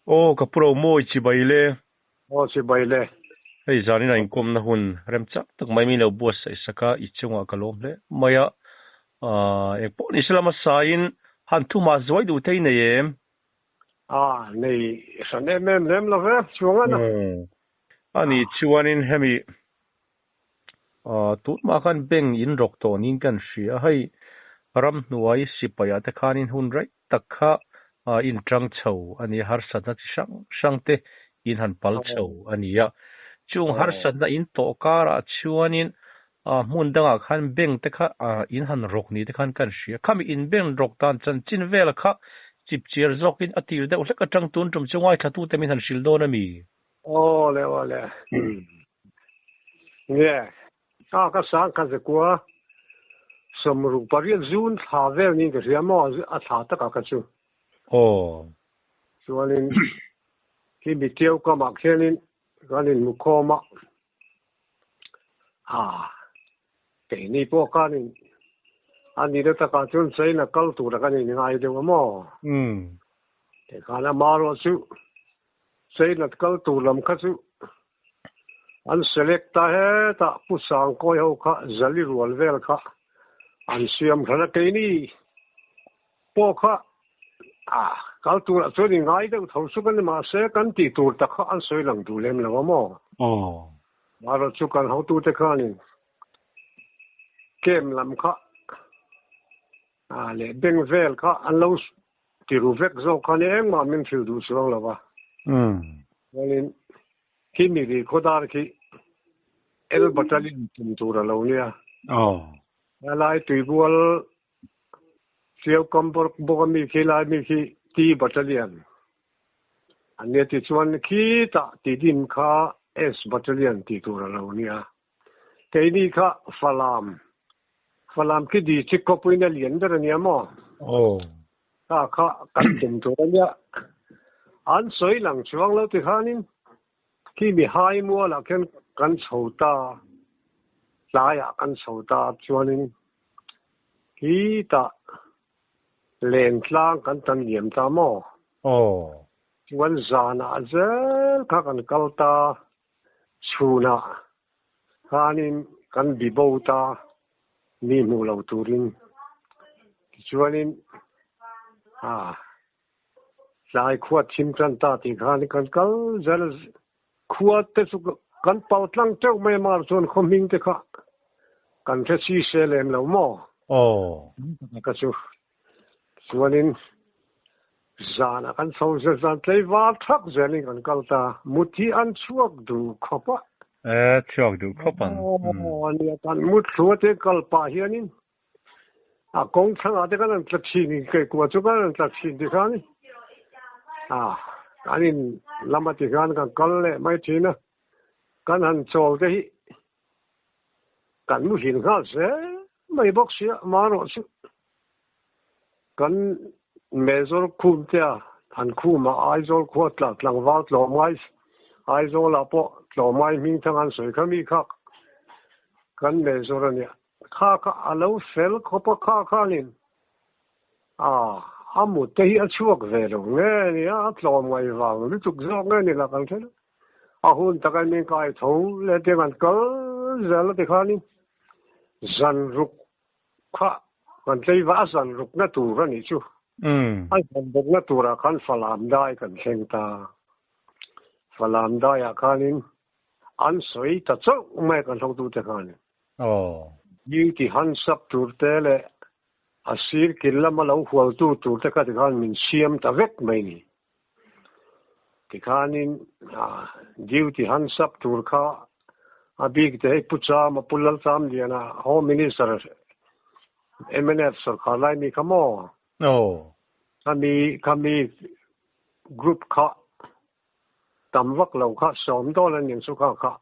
O kapro mo chi baile. O chi baile. Hei zani na inkom na hun remcha tak mai min buas sa isaka ichunga kalom le. Maya e po ni sila masain han tu ma zoi du te ne yem. Nei sane mem la ve chuanga na. Ani chuanin hemi tu ma kan beng in rok to nin kan sia hai ram nuai sipaya te khanin hun rai takha in trang chau ani har sana chi sang te in han pal chau ani ya chung har sana in to kara chuanin mun danga khan beng te kha in han rok ni te khan kan sia khami in beng rok tan chan chin vel kha chip chiar zok in atir de ulaka tang tun tum chungai thatu te min han shildo na mi Ole. Yeah. Ka sang ka ze kwa somru parian zun tha vel ni ke riamo a tha ta ka chu. Chuanin ki mi teu ka ma khenin ganin mu khoma. Ke ni po ka ni ani de ta ka chun sei na kal tu ra ka ni ngai de mo. Ke ka na maro chu sei na kal tu lam kha chu an select ta he ta pu sang ko yo kha zali rual vel kha an siam khana ke ni po kha kal tu ra chu ni ngai de thau su kan ma se kan ti tur ta kha an soi lang du lem la mo maro chu kan ho tu te kha ni kem lam kha le beng vel kha an lo ti ru vek zo kha ni eng ma min thil du song la ba walin kimi ri khodar ki el battalion tum tura lo nia alai tui bual siau kompor bogami khilai mi khi ti battalion ane ti chuan khi ta ti din kha s battalion ti tura lo nia keini kha falam ki di chik ko puina lian dar nia mo kha kan tum tura nia an soi lang chuang lo ti khanin ki mi hai mua la kan chhota laya kan chhota chuanin ki ta len tlang kan tan liam ta mo chuan zana zel kha kan kalta chuna khanin kan bibota ni mu lo turin chuanin lai khuat thim tran ta ti khan kan kal zel khuat te su kan pau tlang teu mai mar chon khoming te kha kan the si selem lo mo ka chu chuanin zana kan so zan tlei wa thak zelin kan kalta muthi an chuak du khopa chuak du khopan ani kan mut thluate kalpa hianin kong thanga te kan tlakhi ni ke kwa chu kan tlakhi ti khani anin lamati gan kan kalle mai thina kan han chol te hi kan mu hin ga se mai bok sia maro su kan mezor khum te han khuma aizol khot la tlang wal tlo mai aizol la po tlo mai ming thang an soi khami kha kan mezor ania kha alo fel khopa kha lin amu te hi achuak ve lo nge ni tlo mai wang lu tuk zo nge ni la kan the hun ta kan min kai tho le te kan kal zel te khani zan ruk kha kan tlei wa zan ruk na tu ra ni chu ai kan bok na tu ra kan falam dai kan theng ta falam dai a khanin an soi ta chu mai kan thong tu te khani yu ti han sap tur te le asir kilama lo hual tu te ka te khan min siam ta vek mai ni ti khanin duty han sap tur kha abig te pucha ma pulal sam liana home minister MNF sarkar lai mi kamo kami group kha tamwak lo kha som dolan ning su kha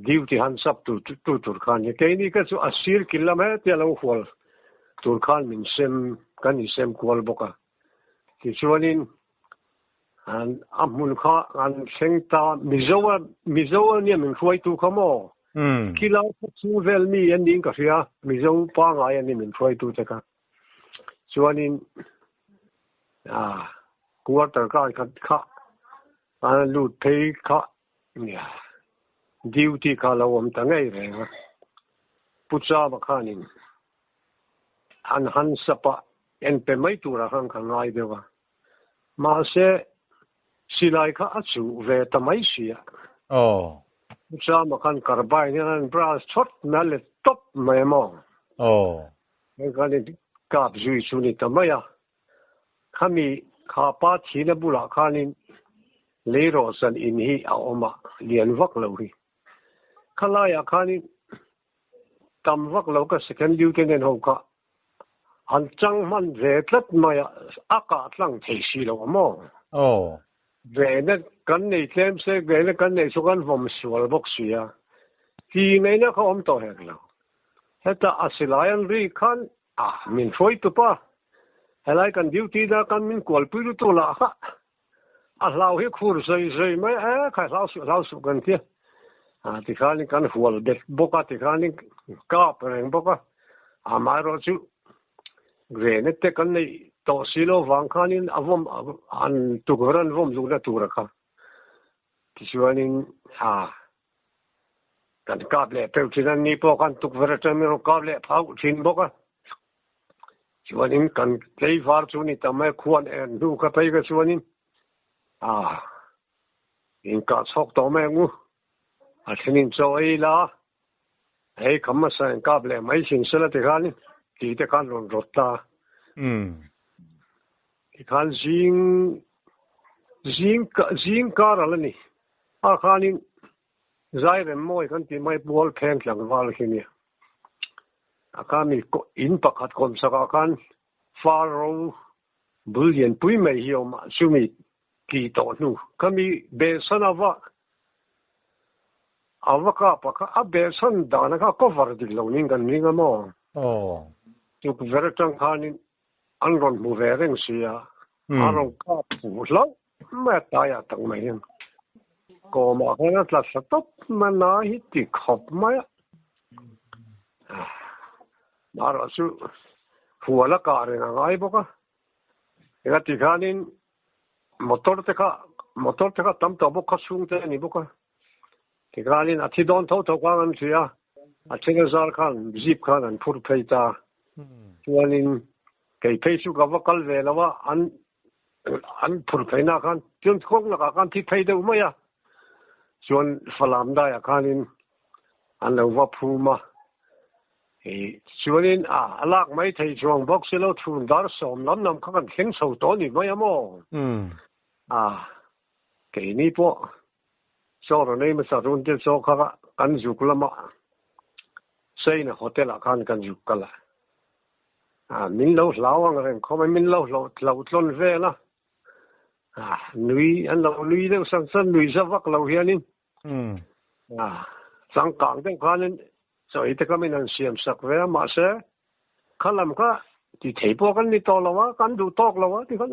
duty han sap tur khan ye keini ka chu asir kilama te lo hual tur khan min sem kan i sem kwal boka ti chuanin an amun kha an sengta mizowa ni min khoi tu khamo kila chu vel mi an ding ka ria mizo pa nga ya ni min khoi tu te ka chuanin quarter ka an lut pay ka ya duty ka lo om tangai re pucha ba khanin an han sapa en pe mai tura han kan ngai dewa ma se silai ka achu ve tamai sia pucha ma kan karbai ni an bras chot na le top mai mo en kan ni kap zui chu ni tamaya khami kha pa thina bula khanin leiro san in hi a oma lian vak lo hi khalaya khanin tam vak lo ka second lieutenant ho ka an chang man ve tlat maya aka tlang thei si lo mo ve na kan nei tlem se ve na kan nei so kan vom sual bok sia ti nei na khom to hek lo heta asilayan ri khan min foi tu pa helai kan duty da kan min kwal pu tu la ha a lau hi khur sei mai khai lau su kan tia ti khani kan hual det boka ti khani ka preng boka amaro chu grene te kan nei to silo wang khanin avom an tu goran vom lu na tu ra kha ti chuanin kan kable pe chinan ni po kan tu vera terminal kable phau chin boka chuanin kan play var chu ni tamai khuan en du ka pai ga chuanin in ka chok to me ngu a thinin cho ai la ei kamma san kable mai sin sala te kan ti te kan ron rotta ti kan zing ka ra ni a khanin zaire moi kan ti mai bol phen tlang wal khini akami ko in pakhat kom saka kan faro bullion pui mai hi ma sumi ki to nu kami be sanava avaka paka abe san dana ka cover dik lo ning kan ninga mo tu veratang khanin anron mu vereng sia arong ka pu lo ma ta ya tang mai hin ko ma kana tla satop mana hi ti khop ma maro su fuala ka re ngai boka ega ti khanin motor te ka tam to boka sung te ni boka ti khanin athi don tho kwang an sia athina zar khan zip khan an phur pheita chuanin kei pheisu ka vakal ve lawa an phur pheina khan chun khong la ka kan thi phei de umaya chuan falam da ya khanin an lo wa phuma chuanin alak mai thei chuang box lo thun dar som lam nam kha kan thleng so to ni mai amo ke ni po so ro nei ma sa run te so kha kan juk lama sei na hotel a kan juk kala min lo lawang rem kho min lo tlon ve la nui an lo nui de san nui sa vak lo hianin sang kang teng khanin so ite kami nan siam sak ve ma se khalam ka ti thei po kan ni to lawa kan du tok lawa ti kan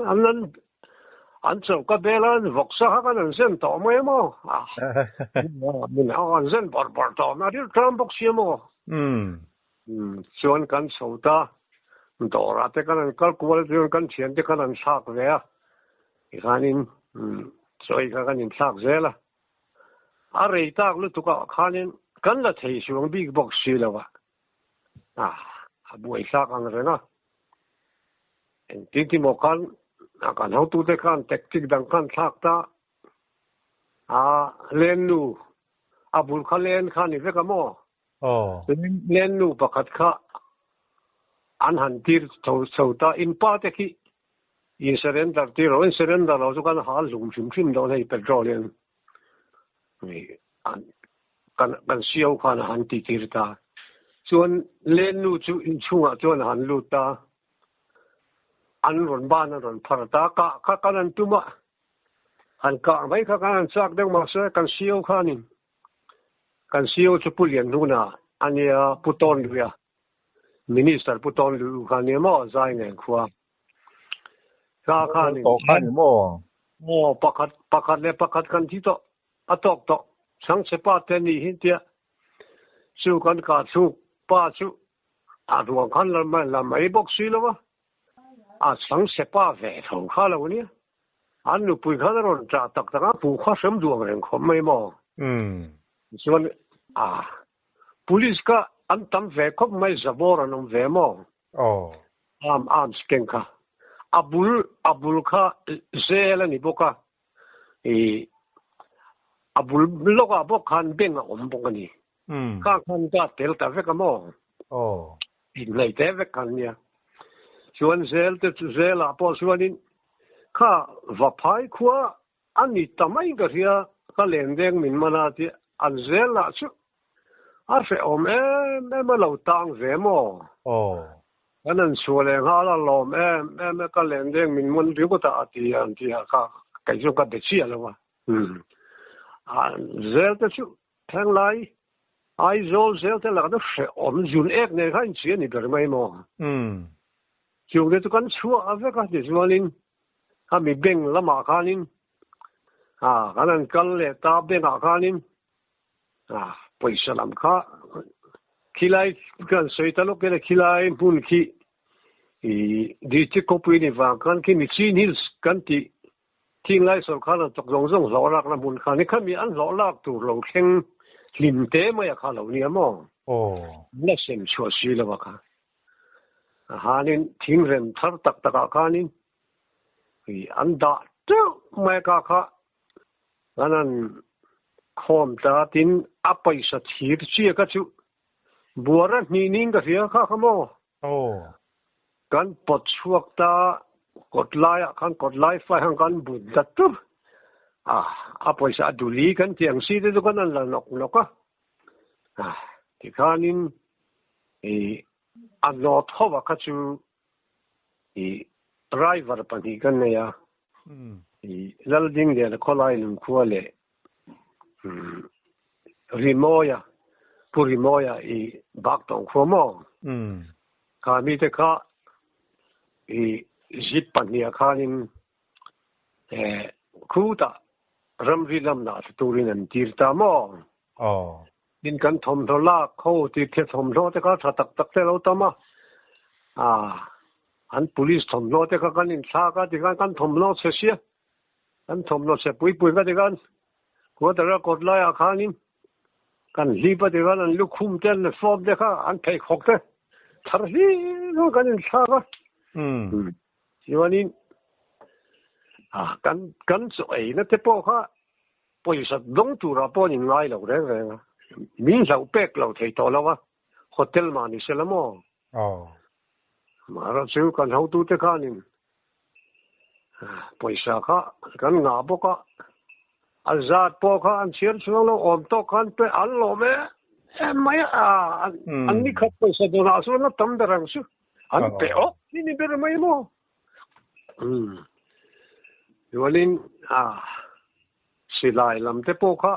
an so ka bela vok sa ha kan sen to mo mo min an sen bor to na ri tram bok siam mo chuan kan so ta do ra te kan kal kual te kan thian te kan an sak ve a khanin so I kan in sak zela a rei tak lu tu ka khanin kan la thei suang big box si lawa a buai sak ang rena en ti mo kan kan ho tu te kan tactic dang kan thak ta len nu a bul khalen khan ni ve ka mo len nu pakhat kha an han tir so ta in pa te ki in surrender tiro in surrender lo kan hal lum chim do nei petroleum ni kan siau khan han ti tir ta chuan len nu chu in chunga chuan han lu ta an ron ban ron phar ta ka kan an tuma han ka mai ka kan sak deng ma se kan siau khanin kan siau chu pulian nu na ania puton ria minister puton lu khani mo zai ngen khwa ka khanin to khani mo pakhat kan ti to atok to sang se pa te ni hin tia su kan ka chu pa chu ruang khan la mai bok si lo wa sang se pa ve thong kha lo ni Anu pui khadaron cha tak taka pu kha sam duang reng khom mai mo. Chuan police ka an tam ve khop mai zabor anom ve mo. Am sken ka. Abul kha zela ni boka. Abul loka bok khan beng om bok ni. Ka khan ka tel ta ve ka mo. Nei te ve kan ya. Chuan zel te zela po chuanin ka vapai khua ani tamai ka ria ka lendeng min manati an zela chu arfe om me lo tang ve mo anan suale ngala lom me ka lendeng min mon ri ko ta ati an ti ka kai jo ka de chi ala wa an zel te chu thang lai ai zol zel te la da fe om jun ek ne kan chi ni ber mai mo chung de tu kan chu ave ka de zualin mi beng lama khanin kanan kal le ta beng khanin paisa lam kha khilai kan soitalo ke khilai bun khi di chi kopui ni wa kan ki mi chi nils kan ti thing lai sol khala tok jong jong lo lak na bun khani khami an lo lak tu lo kheng lim te ma ya khala ni mo na sem chua si la wa kha hanin thing rem thar tak tak khanin an da tu mai ka kha anan khom ta tin apai sa thir chi ka chu buara ni ning ka ria kha khamo kan pot chuak ta kotlai kan kotlai fa hang kan bu da tu apai sa duli kan tiang si de kan an la nok nok ka ti khanin an lo thowa ka chu driver pani kan ne ya lalding de kolai lum kuale rimoya purimoya bak tong khomo ka mi te ka zip pani khanin khuta ramri lam na turin an tirta mo din kan thom thola kho ti the thom lo te ka tak tak te lo tama an police thom lo te ka kan in tha ka ti kan thom lo se sia kan thom lo se pui ka ti kan ko ta ra kot la ya khanin kan hi pa ti kan an lu khum ten le form de ka an thai khok te thar hi no kan in tha ka siwanin kan so ai na te po kha poi sa dong tu ra po ni ngai lo re re min sa pek lo thei to lo wa hotel ma ni se la mo mara chu kan hau tu te khanin paisa kha kan nga bo ka azat po kha an chiar chung lo om to kan pe an lo me mai an ni khat paisa do na so na tam darang su an pe ni ber mai mo yolin silai lam te po kha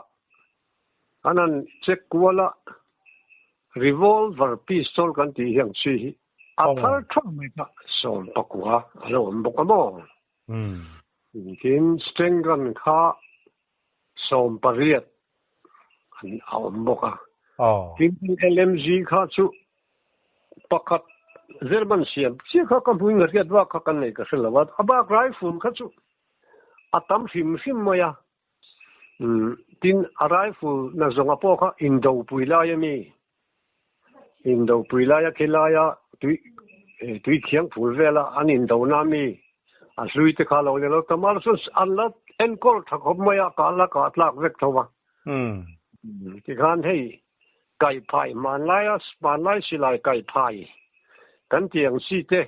anan check wala revolver pistol kan ti hiang chi athar thom mai ka sol pakwa alo mbok mo kin stengan kha som pariat an mbok kin LMG kha chu pakat zerban siam chi kha kam hui ngar ya kha kan nei ka selawat aba rifle kha chu atam him moya tin rifle na zonga po kha indo puila ya mi indo puila ya kelaya tui khiang phul vela an indo na mi a hlui te kha lo le lo tamal sus an la enkol thakop moya ka la ka tlak vek thowa ki khan hei kai phai manlai silai kai phai kan tiang si te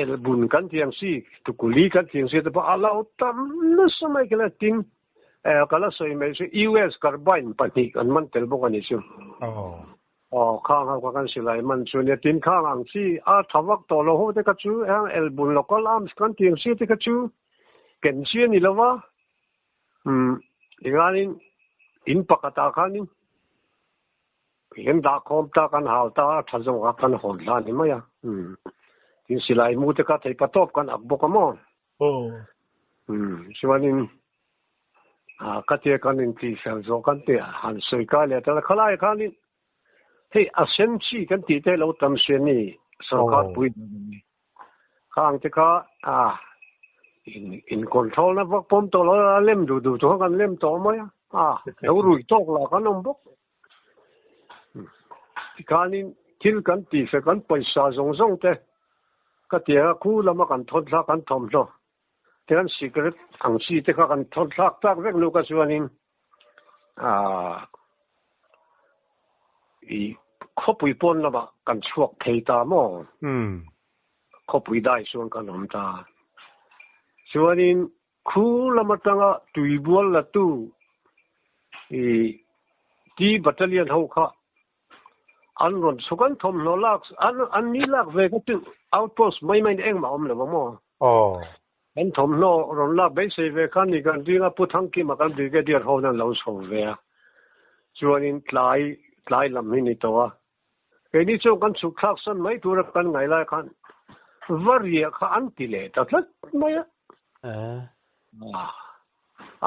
el bun kan tiang si tukuli kan tiang si te pa ala utam na samai kala tin kala soi me US carbine pani kan man tel bo kan isu khang ha kan silai man chu ne tin khang ang si thawak to lo ho te ka chu el bun local arms kan tiang si te ka chu ken chi ni lawa iganin in pakata khanin yen da khom ta kan hal ta thajong ka kan hol la ni maya tin silai mu te ka thei patop kan akbo ka mo siwanin ka te kan in ti sel zo kan te han soi ka le ta khalai khanin hei asen chi kan ti te lo tam se ni so ka pui khang te ka in control na vak pom to la lem du to kan lem to ma ya lo rui tok la kan om bok kanin til kan ti fe kan paisa zong te ka tia ku la ma kan thot la kan thom lo ten secret ang si te ka kan thot lak tak vek lu ka suanin i khopui pon la ba kan chuak thei ta mo khopui dai suan kan om ta suanin khu la ma tanga tui bol la tu i ti battalion ho kha an ron sukan thom no lak an ni lak ve ka tu outpost mai eng ma om la mo an thom no ron lak be se ve kan ni kan dinga puthang ki ma kan dige dir ho na lo so ve suanin tlai lam ni to a ke ni chu kan su khak san mai tu ra kan ngai la kan varia kha an ti le ta tlat mai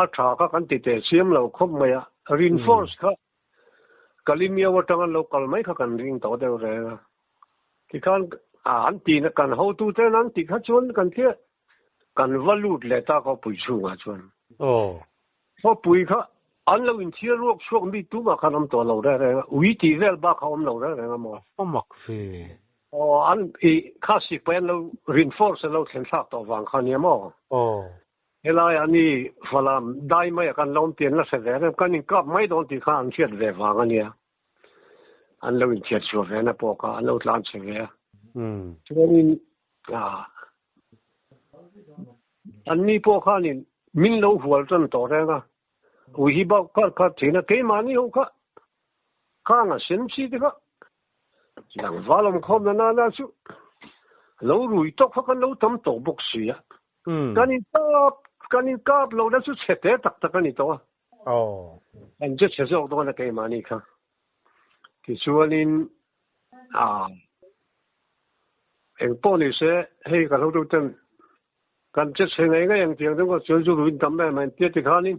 a tha ka kan ti te siam lo khop mai a reinforce kha kalimia wa tang local mai kha kan ring to de re ki kan an ti na kan ho tu te nan ti kha chun kan thia kan valut le ta ko pui chu nga chun ho pui kha an lo in thia ruak chuak mi tu ma khanam to lo re ui ti vel ba kha om lo re mo mak fe an i kha si pen lo reinforce lo thlen thak to wang khan ya mo helai ani falam dai mai kan lom tien la se ve kan in kap mai don ti kha an chiat ve wang ania an lo in chiat chu ve na po ka an lo tlan che ve chuanin an ni po kha ni min lo hual tan to re nga ui hi ba ka thina ke mani ho kha nga sin chi de kha yang valom khom na chu lo rui tok kha kan lo tam to bok si ya kanin kap lo da chu chete tak ani to an je che zo do na ke mani kha ki chuanin eng poni se hei ka lo do ten kan che che ngai ga yang tiang ko chu chu ruin tam mai tie ti khanin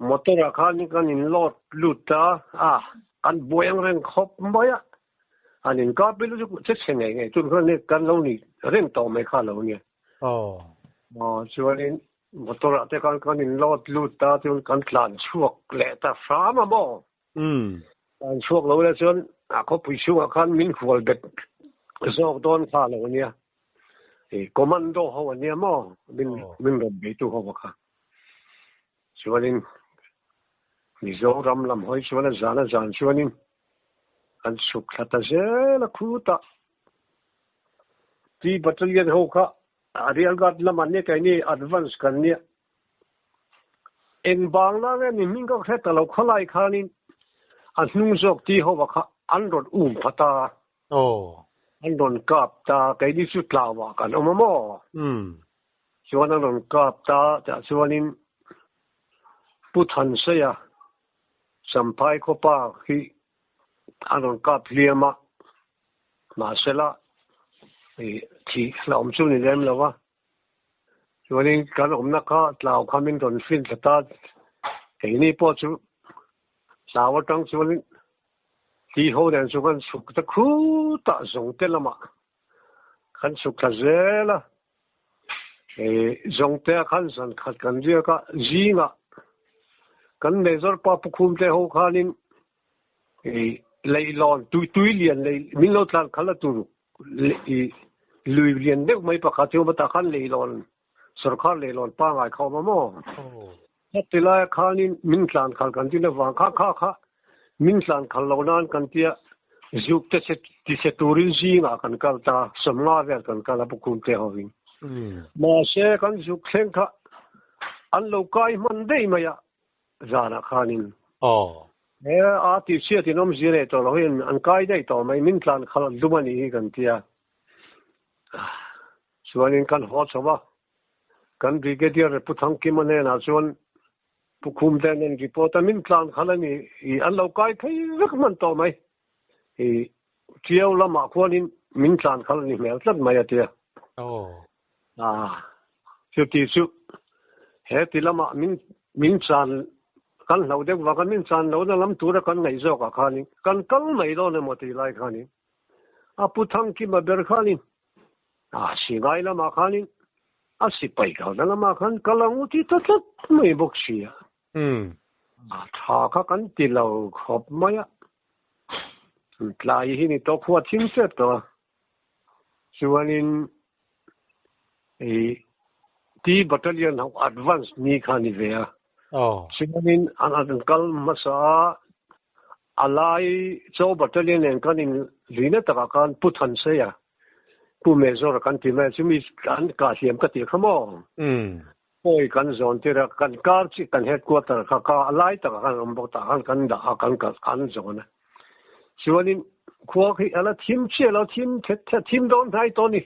motor khanin kan in lot luta kan boyang ren khop maya anin ka bilu che che ngai chu kan lo ni ren to mai kha lo ni chuanin motor te kan in lot luta chu kan tlan chuak le ta fra ma mo an chuak lo le chuan ko pui chu kan min khol bet zo don kha lo ni commando ho ni mo min ro be tu ho kha chuanin ni zo ram lam hoi chuan zan chuanin an suk thata zela khuta ti battalion ho kha arial gat lam an ne kai ni advance kan ni en bangla nge ni min ko theta lo kholai khanin an hnung jok ti ho kha an rot phata an don kap ta kai ni su tlawa kan mo chuan an don kap ta chuanin puthan se ya sampai ko pa hi an don kap liama ma sela ti hlom chu ni lem lawa chuanin kan omna kha tlaw khamin don fin thata kai ni po chu sawa tang chuanin ti ho den chu kan suk ta khu ta zong te lama kan suk ta zela zong te kan san khat kan ria ka zinga kan nezor pa pukhum te ho khanin leilon tui lian le min lo tlan khala tu lui lian de mai pa kha chu ba ta khan leilon sarkar leilon pa ngai khaw ma mo hatila khanin min tlan khal kan tin wa kha min tlan khal lo nan kan tia juk te se turin zinga kan kal ta samla ver kan kala pukhum te ho win ma se kan juk thleng kha an lo kai man dei maya zana khanin ti sia ti nom zire to lo hin an kai dei to mai min tlan khal dumani hi kan tia chuanin kan ho chawa kan brigadier puthang ki mane na chuan pukhum den en report min tlan khalani I an lo kai thei vek man to mai chiao lama khuanin min tlan khalani mel tlat mai atia chu ti chu he ti lama min tlan kan lo de wa kan min tlan lo na lam tur kan ngai zo ka khani kan kal mai lo ne mo ti lai khani a puthang ki ma ber khani si ngai lama khani asipay ka na makan kalanguti tatat may boksiya thaka kan tilaw khop maya tlai hini to khuat him se to chuanin T battalion of advance ni khani veya chuanin an kal masa alai cho battalion en kanin lina taka kan puthan se ya pu major kan ti ma chumi kan ka hiam ka ti khamo poi kan zone tira kan kar chi kan headquarter ka alai taka kan ombo ta kan da kan zone chuanin khuwa khi ala team che lo team don thai to ni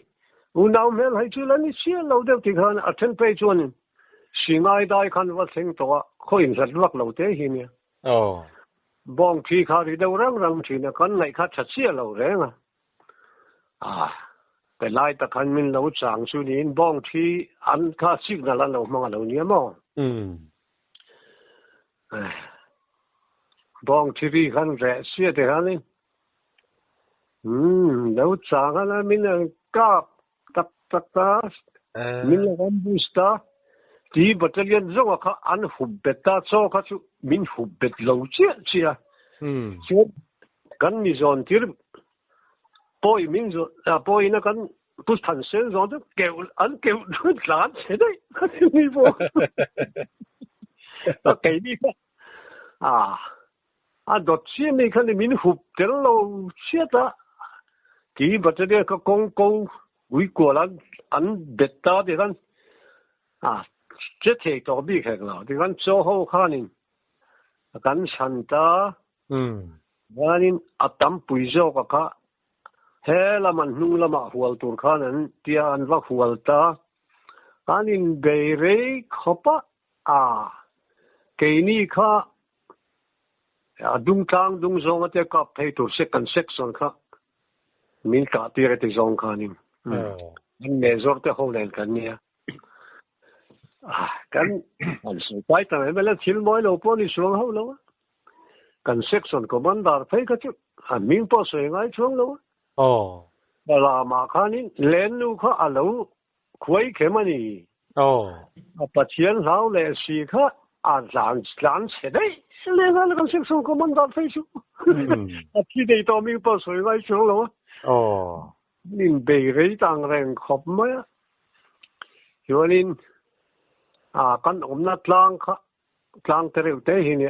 unau mel hai chu lani che lo de ti khan attend page chuanin singai dai kan wa thing to kho in zat lak lo te hi ni bong thi kha ri do rang thi na kan nai kha che lo re ngaไปไล่ตะคันมินเราจางสุนีนบ้องที่อันค่าซิกนั่นเรามองเราเนี่ยมั้งบ้องที่รีคันแร่เสียแต่คันนี้เราจางกันแล้วมินกับตักมินเราวันบูสตาที่บัตรเรียนจงว่าอันหุบเบ็ดตาโซ่เขาชุมินหุบเบ็ดเราเจี๊ยเชียชุดกันมีโซนที่poi min zo poi na kan pus than sen zo de ke lan che dai ka ni bo ke ni dot chi mi kan min hup tel lo che ta ki ba te ka kong ui ko lan an betta de kan che te to bi ke la de kan zo ho khanin kan chanta wanin atam pui zo ka hela man nung lama hual tur khanan tia an va hualta kanin beire khopa keini kha dung zong ate ka phei tur second section kha min ka tire te zong khanin min major te holen kan nia kan an so pai ta mela thil moi lo po ni suang ho lo kan section commander phei ka chu min po soi ngai chuang lo là mà khá nín lên nu khá à lâu quay cái mà nì bắt chiến lão lệ sĩ khá làm thế đấy lên là con sinh có món đạn phê chú khi đây tao mình bắt soi ngay xuống rồi nín bề rây tăng rèn khop mấy cho nên con nát lang tereu thế hi nè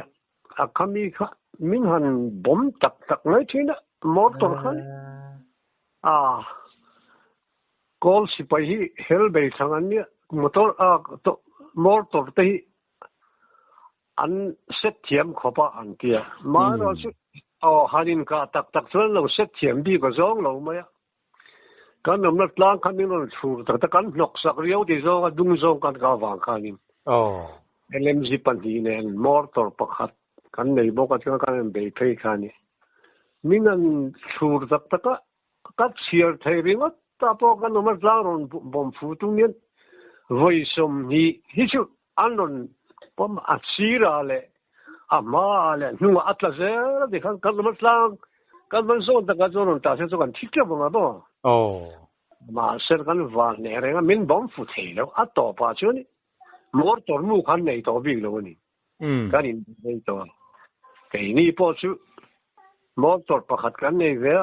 kami khá mình hẳn bom tắc ngay thế nè motor khá call sipahi helbei thangan motor motor te an set thiam khopa an tia ma ro chu hanin ka tak chuan lo set thiam bi ko zong lo ma kan nom na tlang kan min ro chur ta kan nok sak riau ti zo dung zong kan ka wang khanin LMG pan hi ne motor pakhat kan nei bo ka kan be phei khani minan chur tak ka các chiar thầy riêng á ta po cái nó mất lao rồi bom phụ tung nhiên vậy xong hi chú anh rồi bom xí ra lệ mà lệ nhưng mà atlas ấy thì cái nó mất lao cái vẫn số ta cái rồi ta sẽ cho cái thích cho bọn nó mà sẽ cái van này rồi mình bom phụ thầy đâu à to pa chứ ni mor tor mu khan này to bị đâu ni cái này to cái này po chứ mor tor pa khat cái này về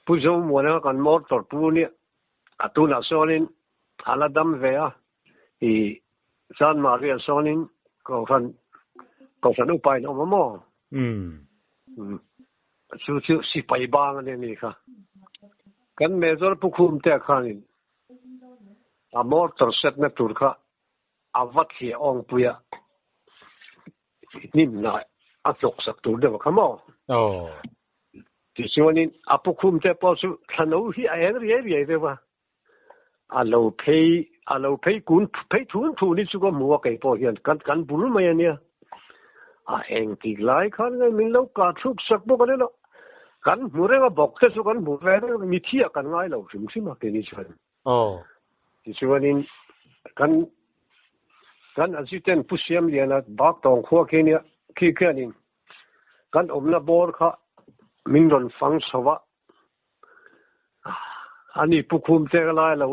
Puzo mona kan motor puni atuna sonin aladam vea San Maria sonin ko fan upai no mo chu si pai bang ni kha kan major pukhum te khanin a motor set na tur kha avat hi ong puya nim na a tok sak tur de kha mo thì cho nên apukum te po su thanu hi ai ri de wa alo pay kun pay thu ni chu ko mu kai po hian kan bul mai ania eng ti lai khan ngai min lo ka thuk sak bo kan lo kan mure ga bok te su kan mu ve mi thia kan ngai lo sim ma ke ni chan thì cho nên kan assistant pusiam liana bak tong kho ke ni ki kanin kan omna bor kha min ron fang sawa ani pukhum te la lo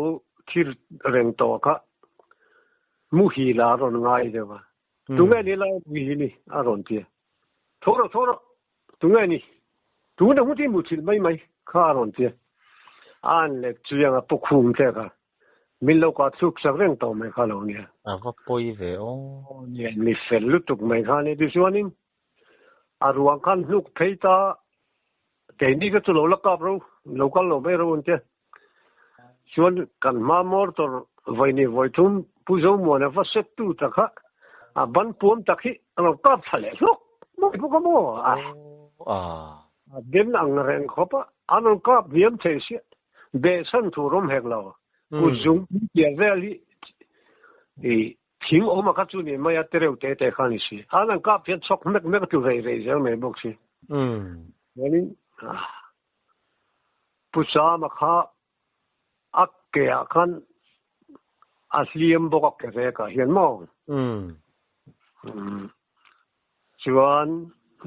thir reng to ka mu hi la ron ngai de ba tu ngai ni la wi ni a ron ti thoro tu ngai ni tu na hu ti mu chi mai kha ron ti an le chu yang a pu khum te ka min lo ka chuk sak reng to mai kha lo ni a va poi ve o ni mi fel lu tuk mai kha ni du suanin a ruang kan luk pheita te ni ka chu lo la ka ro lo ka lo mai ro un te chuan kan ma mor tor vai ni voi thum pu zo mo na va set tu ta kha a ban pum ta khi alo ka phale lok mo pu ka mo den ang ren khopa anon ka biam the si be san thu rom hek lo ku zum ya veli e thing o ma ka chu ni ma ya tereu te khani si anan ka phet sok mek tu ve zel me bok si yani pu sa ma kha akke akan asliam bok ke ve ka hian mo chuan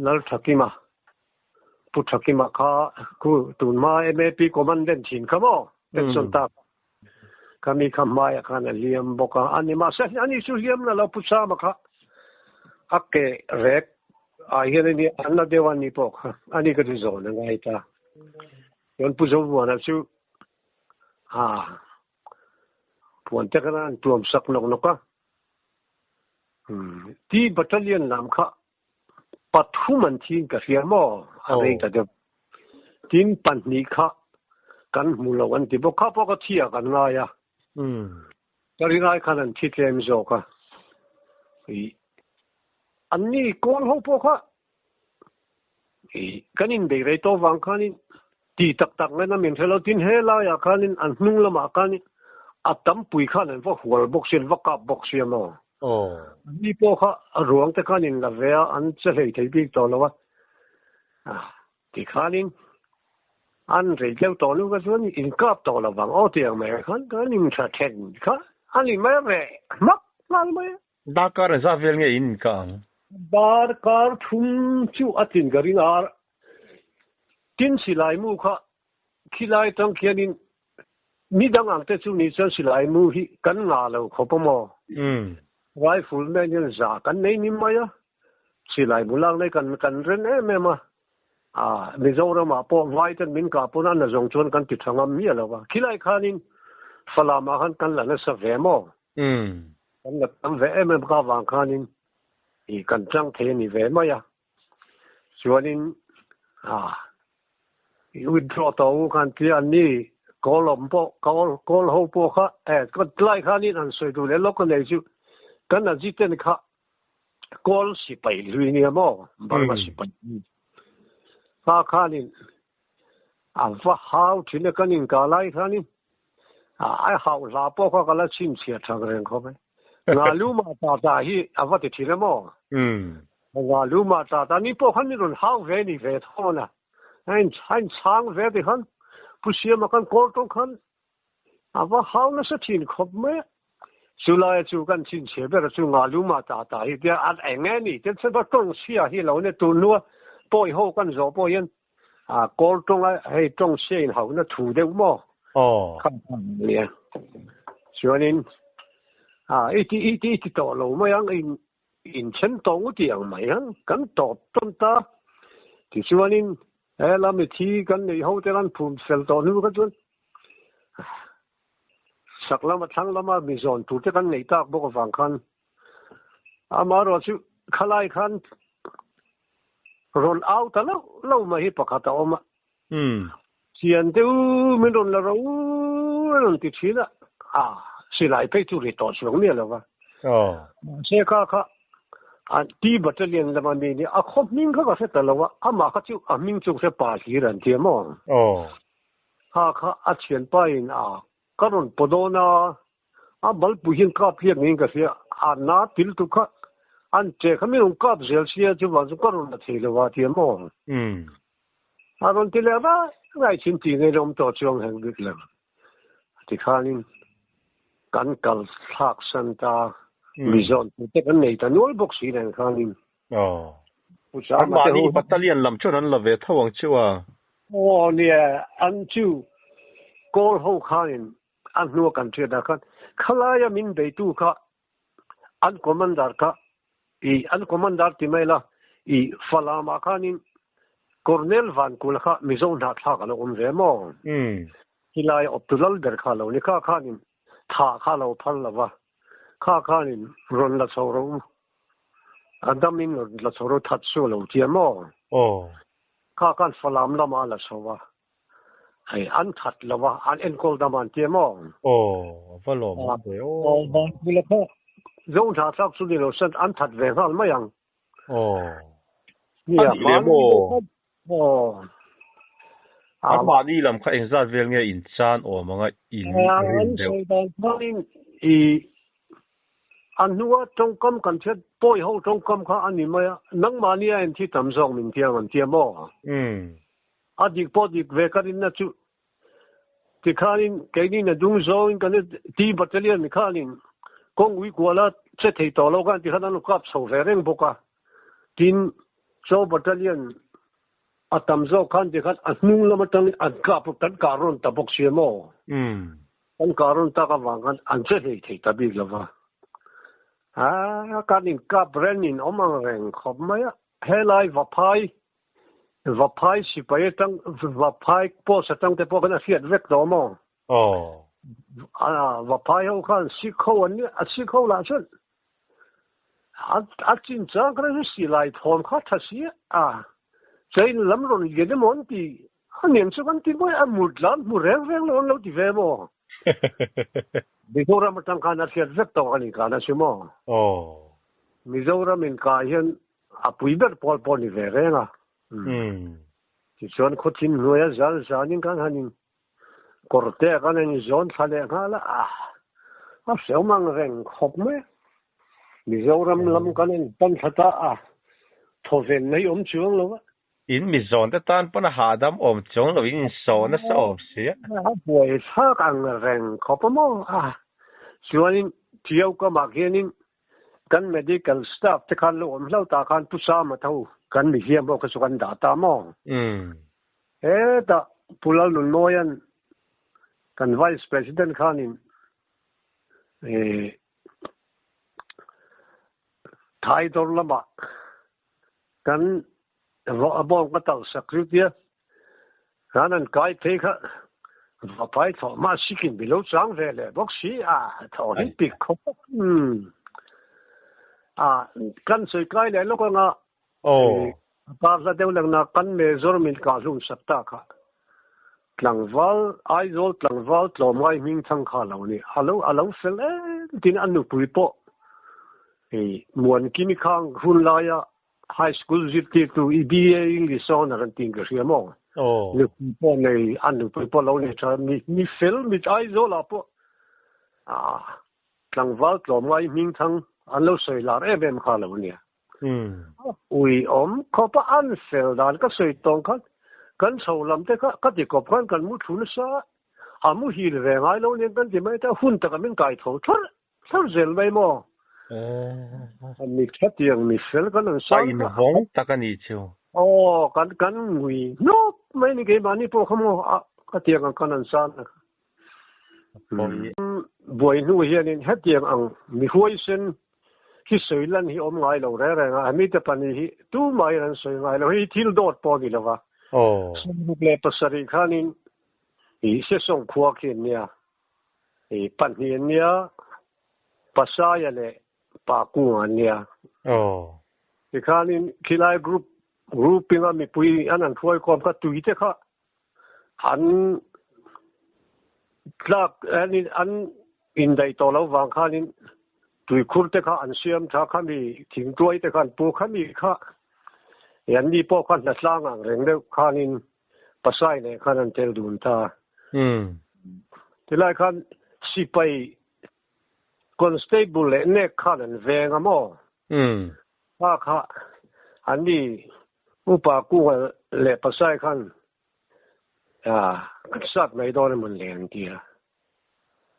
nal thakima pu thakima kha ku tun ma map commandant thin kamo ten son ta kami khamma ya kana liam boka anima sa ani su liam na la pu sa ma kha akke rek a hian ni anna dewani pok ani ka zo na ngai ta yon pu zo wa na chu puan te kana tuam sak nok ka ti battalion nam kha pathuman thin ka ria mo ave ta de tin pan ni kha kan mulawan ti bo kha po ka thia kan nga ya kari ngai khanan thi tlem zo ka i anni kol ho po kha i kanin be re to wang khanin ti tak na min thelo tin hela ya khanin an hnung lama khanin atam pui khanan vo hwal boxin va ka boxia mo ni po kha ruang te khanin la vea an chelei thei bik to lawa ti khanin an rei leu to lu ka chuan in kap to la wang o tiang me khan kanin tha then kha ani me re mak ngal me da kar za vel nge in kang bar kar thum chu atin garin ar tin silai mu kha khilai tang khianin mi dang ang te chu ni chan silai mu hi kan nga lo khopomo rifle man yin za kan nei ni ma ya silai bulang nei kan ren me ma Mizoram po vaitan min ka po na zong chuan kan ti thangam mi lo wa khilai khanin falama khan kan la na sa ve mo kan la tam ve em ka wang khanin I kan chang the ni ve ma ya chuanin withdraw to kan ti an ni kolom po kol ho po kha ko tlai khanin an soi du le lo ko nei chu kan na jiten kha kol si pai lui ni mo bar ma si pai ka khanin va hau thine kanin ka lai khanin ai hau la po kha kala chin chia thang ren kho be nga lu ma ta hi avati thine mo nga lu ma ta ni po khan ni ron hau ve ni ve thona ein chang ve de khan pusia ma kan kol to khan ava hau na sa thin khop me sulai chu kan chin che be chu nga lu ma ta hi dia at enge ni ten se ba tong sia hi lo ne tu nu poi ho kan zo po yen kol tong ai tong sein ho na thu de mo kan ya chuanin iti to lo ma yang in chen tong u tiang mai han kan to ton ta ti chuanin la mi thi kan nei ho te ran phum sel to nu ka chun saklama thanglama mi zon tu te kan nei tak bo ko wang khan amaro chu khalai khan ron out lo ma hi pakata oma sian tu min ron la ro ron ti china silai pe tu ri to chung ni lo wa se kha ti battalion la ma ni a khop ning kha se ta lo wa ama kha chu a ming chu se pa hi ran ti mo kha a chen pa in karon podona a bal pu hin ka phiak ning ka se na til tu kha an che khami un kap zel sia chu wa chu karon na thile wa ti mo aron ti le ba ngai chin ti ngai rom to chong hang dik la ti khanin kan kal thak san ta mizon te kan nei ta nol box hi ren khanin ma ni battalion lam chon an la ve thawang chuwa ne an chu kol ho khanin an nu kan tre da kan khalaya min beitu ka an commander ka an commander timela falama kanin Cornel Van Kul kha mizon na tha kan ve mo hilai optulal der kha lo ni kha khanin tha kha lo phal lawa kha khanin ron la choro adamin la choro that so lo ti mo kha kan falam la ma la sowa ai an that lawa an enkol da man ti mo valo mo be Van Kul kha zon tha sak su ni lo san an that ve hal ma yang ni ma ni lam kha in za vel nge in chan manga in an nuwa tongkam kan chet poi ho tongkam kha ani ma nang ma ni an thi tam zong min tiang an tia mo adik podik ve karin na chu ti khanin kaini na dung zong kan ti battalion ni khanin kong wi kwala che thei to lo kan ti khanan kap so ve reng boka tin so battalion atam zo khan ti khat anung lama tang an kap tan karon ta bok sie mo an karon ta ka wangan an che thei ta bi lova kanin ka brenin omang reng khop maya helai vapai sipayetang vapai po satang te po kana fiat vek do mo vapai ho kan sikho ani sikho la chen chin cha kra si lai thom kha thasi chain lam ron yede mon ti anem chu kan ti boy amudlam mureng reng lo ti ve mo Mizoram matang kana fiat vek to ani kana simo Mizoram in ka hian apuiber pol ni verenga ti son khotin noya zal zanin kan hanin korte kan ni zon khale ngala seomang reng khop me Mizoram lam kan tan thata thoven nei chuang lo in mizon ta tan pana hadam chong lo in so na sa sia boy sa kang reng khop mo chuanin tiau ka makhenin kan medical staff te kan lo lo ta kan tu sa ma thau kan mi hiam bo ka sukan data mo ta pulal nun noyan kan vice president khanin thai dor lama kan abong ka tal secretary kanan kai theka vapai tho ma sikin bilo chang vele boxi olympic khop kan soi kai le lo ko nga par la deu lang na kan me zor min ka lum sakta kha tlangwal aizol tlangwal tlomai ming thang kha lo ni alo fel tin anu pui po muan kimi khang hun la ya high school ziti tu EBA English on ran ting ge mo lu po nei anu po lo ni cha mi fel mi ai zo la po tlangwal tlomai ming thang alo soi lar em kha lo ni ui ko pa an fel dan ka soi tong kan so lam te ka ti ko kan mu thun sa amu hi re ngai lo ni kan ti mai ta hun ta ka min kai tho thar zel mai mo mi khatiang mi fel kan sa in vong ta kan ni chu kan ngui no mai ni ge mani po khamo khatiang kan an sa boy nu hian in hatiang ang mi huai sen hi soilan hi ngai lo re nga ami te pani hi tu mai ran soi ngai lo hi thil dot po gi lawa sum ble pasari khanin hi se song khuwa khin nia pan hi nia pasaya le pa ku ania ti khanin khilai grouping mi pui anan khoi kom ka tuite kha an klak an in dai to lo wang khanin tui khurte kha an siam tha khami thing tuai te khan pu khami kha yan ni po khan la tlang ang reng de khanin pasai ne khanan tel dun ta tilai khan sipai constable le ne khanan venga mo kha an ni upa ku le pasai khan sat mai don mun leng tia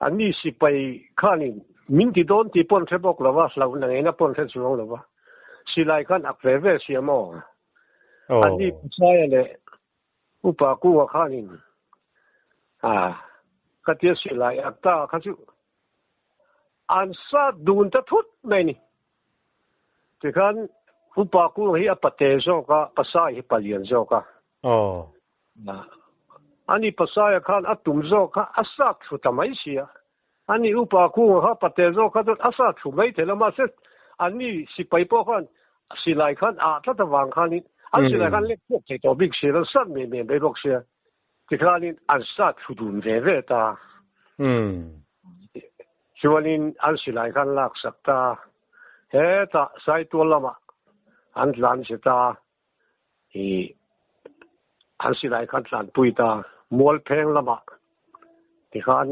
an ni sipai khanin min ti don ti pon thebok lawa hlau na ena pon the chuang lawa silai khan akve siamo ani pasai le upa ku khanin katia silai akta khachu ansa dun ta thut mai ni tikhan upa ku hi apate zo ka pasai hi palian zo ka ani pasai khan atum zo ka asak thutamai sia ani upa ku ha pate zo ka asak thu mai thela ma se ani sipai po khan silai khan a tla wang khan ni an silai khan le pok te to big sia san me be rok sia tikhanin ansa thu dun ve ta chuanin an silai khan lak sakta he ta sai tu lama an tlan sita hi an silai khan tlan puita mol pheng lama tikhan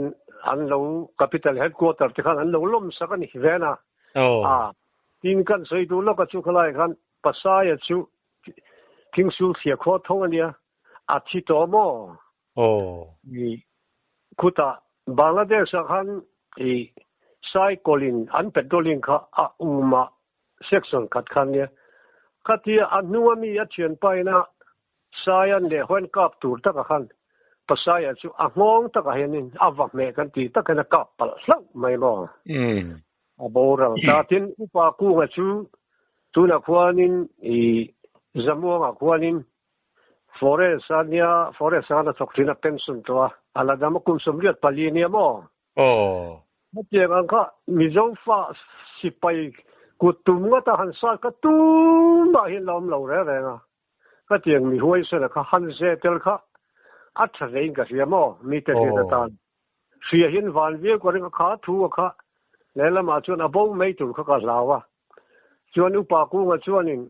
an lo capital headquarter tikhan an lo lom sakani vena tin kan sei tu lo ka chu khalai khan pasaya chu king su fia kho thongania a thi to mo ni kuta bangladesh khan i sai kolin an petrolin kha a uma section khat khan ne khatia anuami a thian paina sayan le hon kap tur ta khan pasaya chu a ngong ta ka henin awak me kan ti ta kana kap pal hlau mai mo aboral ta tin upa ku nga chu tuna khwanin I zamuanga khwanin forest ana chokthina pension to ala dama kum somriat palinia mo matiang angka mizo fa sipai kutum nga ta hansa ka tu ma hin lom lo re nga ka tiang mi huai se ka han se tel kha atharein ka sia mo mi te se tan sia hin van vie ko ring kha thu kha lela ma chuan abo mei tu kha lawa chuan upa ku nga chuanin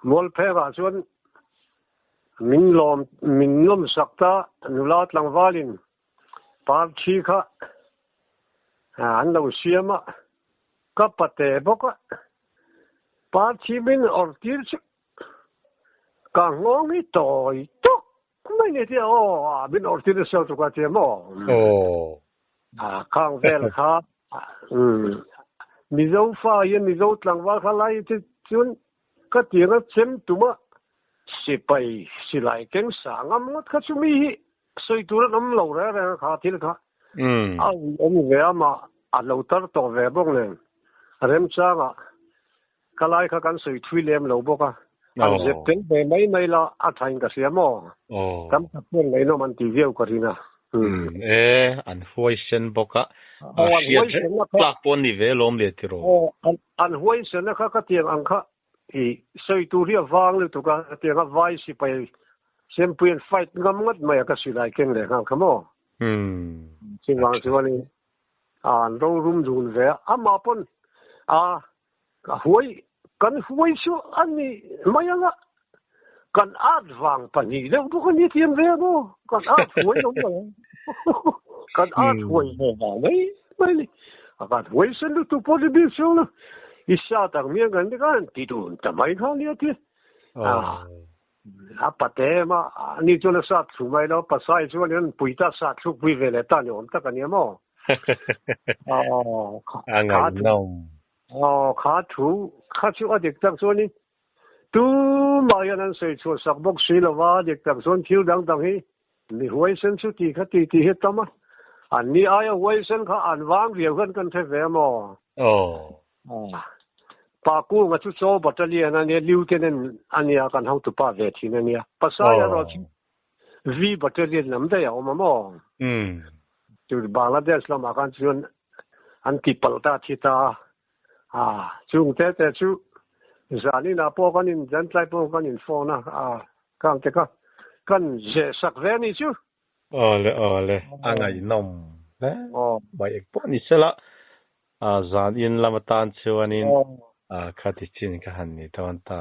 mol phega chuan minlom sakta nulat langwalin par chi kha an lo siama kapate boka par chi min ortir ka ngongi toi tok mai ne ti bin ortir se to ka ti mo kang vel kha mizo fa yen mizo tlangwal kha lai ti chun ka ti nga chem tuma sipai silai keng sangam ngot kha chumi hi soi tur nam lo ra kha thil kha ve ama a lo tar to ve bong le rem changa kalai kha kan soi thui lem lo boka an zep ten be mai la a thain ka sia mo kam ta pen le no man ti view ka rina an huai sen boka plak pon ni ve lom le tiro an huai sen kha ka tiang ang kha I soi tu ria wang le tu ka tiang vai si pai sempuin fight ngam ngat mai ka silai keng le kha mo singwang siwani an ro rum dun ve ama pon ka huai kan huai chu ani mayanga kan adwang pani le bu kan ni tiam ve mo kan huai no kan huai mo mai kan huai sen tu po de bi chu isa tak mi kan kan ti tu ta mai kha ni ti apate ma ni chu la sa thu mai lo pasai chu ni puita sa thu pui ve le ta ni om ta kan ni mo angai nom kha thu kha chu adik tak chu ni tu ma yan an sei chu sak bok si lo wa dik tak zon thil dang dang hi ni huai sen chu ti kha ti he tama an ni aya huai sen kha an wang riau kan the ve mo pa ku nga chu cho battalion an lieutenant ania kan how to pa ve thin ania pasaya ro v battalion nam da ya ma mo tu Bangladesh la ma kan chun an ki palta thita chung te chu zani na po kan in jan tlai po kan in phone na kan te ka kan je sak ve ni chu ole angai nom bai ek po ni sela zan in lamatan chuanin khatichin ka han ni tawan ta